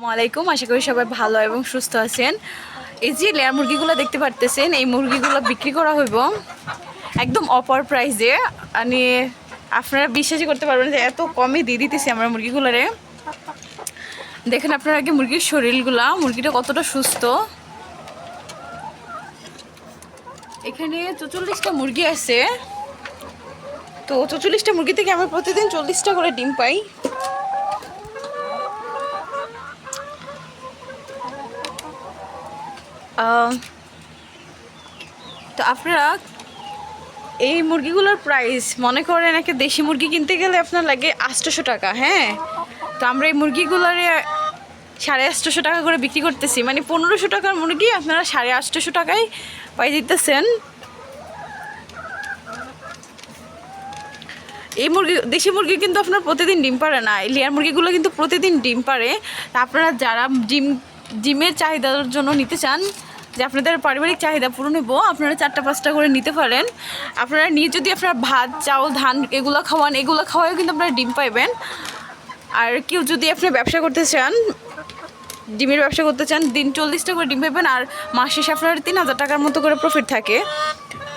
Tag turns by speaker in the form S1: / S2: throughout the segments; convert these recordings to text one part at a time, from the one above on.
S1: আসসালামাইকুম, আশা করি সবাই ভালো এবং সুস্থ আছেন। এই যে লেয়ার মুরগিগুলো দেখতে পারতেছেন, এই মুরগিগুলো বিক্রি করা হইব একদম অফার প্রাইসে। মানে আপনারা বিশ্বাসই করতে পারবেন যে এত কমে দিয়ে দিতেছি আমরা মুরগিগুলোরে। দেখেন আপনারা আগে মুরগির শরীরগুলা, মুরগিটা কতটা সুস্থ। এখানে 44টা মুরগি আছে, তো 44টা মুরগি থেকে আমরা প্রতিদিন 40টা করে ডিম পাই। তো আপনারা এই মুরগিগুলোর প্রাইস মনে করেন, একটা দেশি মুরগি কিনতে গেলে আপনার লাগে 800 টাকা। হ্যাঁ, তো আমরা এই মুরগিগুলোর 850 টাকা করে বিক্রি করতেছি। মানে 1500 টাকার মুরগি আপনারা 850 টাকায় পাই দিতেছেন। এই মুরগি, দেশি মুরগি কিন্তু আপনার প্রতিদিন ডিম পারে না। এই লেয়ার মুরগিগুলো কিন্তু প্রতিদিন ডিম পারে। আপনারা যারা ডিমের চাহিদার জন্য নিতে চান, যে আপনাদের পারিবারিক চাহিদা পূরণ হইব, আপনারা 4টা-5টা করে নিতে পারেন। আপনারা নিয়ে যদি আপনারা ভাত, চাউল, ধান এগুলো খাওয়ান, এগুলো খাওয়াও কিন্তু আপনারা ডিম পাইবেন। আর কেউ যদি আপনি ব্যবসা করতে চান, ডিমের ব্যবসা করতে চান, দিন 40টা করে ডিম পাইবেন। আর মাস শেষে আপনার 3000 টাকার মতো করে প্রফিট থাকে।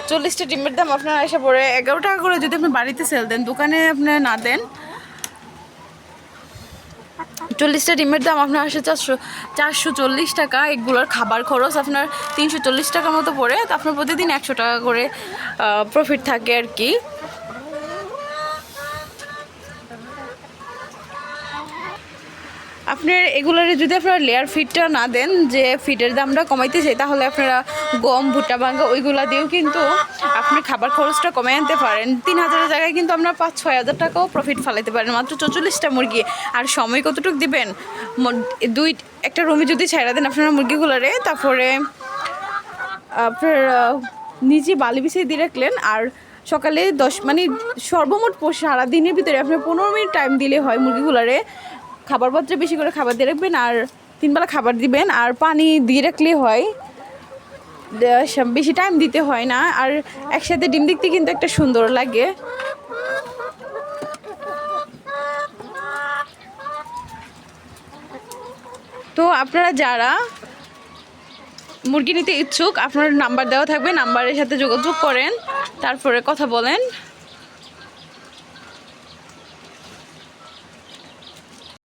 S1: 40টা ডিমের দাম আপনার এসে পড়ে 11 টাকা করে। যদি আপনি বাড়িতে সেল দেন, দোকানে আপনি না দেন, 40টা ডিমের দাম আপনার আসে 440 টাকা। এগুলোর খাবার খরচ আপনার 340 টাকার মতো পড়ে। তো আপনার প্রতিদিন 100 টাকা করে প্রফিট থাকে আর কি। আপনার এগুলোর যদি আপনারা লেয়ার ফিডটা না দেন, যে ফিডের দামটা কমাইতে চাই, তাহলে আপনারা গম, ভুট্টা, ভাঙ্গা ওইগুলো দিয়েও কিন্তু আপনি খাবার খরচটা কমে আনতে পারেন। 3000-এর জায়গায় কিন্তু আপনার 5-6 হাজার টাকাও প্রফিট ফালাইতে পারেন মাত্র 44টা মুরগি। আর সময় কতটুকু দিবেন, একটা রুমে যদি ছাইড়া দেন আপনারা মুরগিগুলোরে, তারপরে আপনার নিজে বালি বিছিয়ে দিয়ে রাখলেন। আর সকালে মানে সর্বমোট সারাদিনের ভিতরে আপনার 15 মিনিট টাইম দিলে হয় মুরগিগুলোরে। খাবার পত্রে বেশি করে খাবার দিয়ে রাখবেন, আর 3 বেলা খাবার দিবেন, আর পানি দিয়ে রাখলে হয়। বেশি টাইম দিতে হয় না। আর একসাথে ডিম দেখতে কিন্তু একটা সুন্দর লাগে। তো আপনারা যারা মুরগি নিতে ইচ্ছুক, আপনার নাম্বার দেওয়া থাকবে, নাম্বারের সাথে যোগাযোগ করেন, তারপরে কথা বলেন।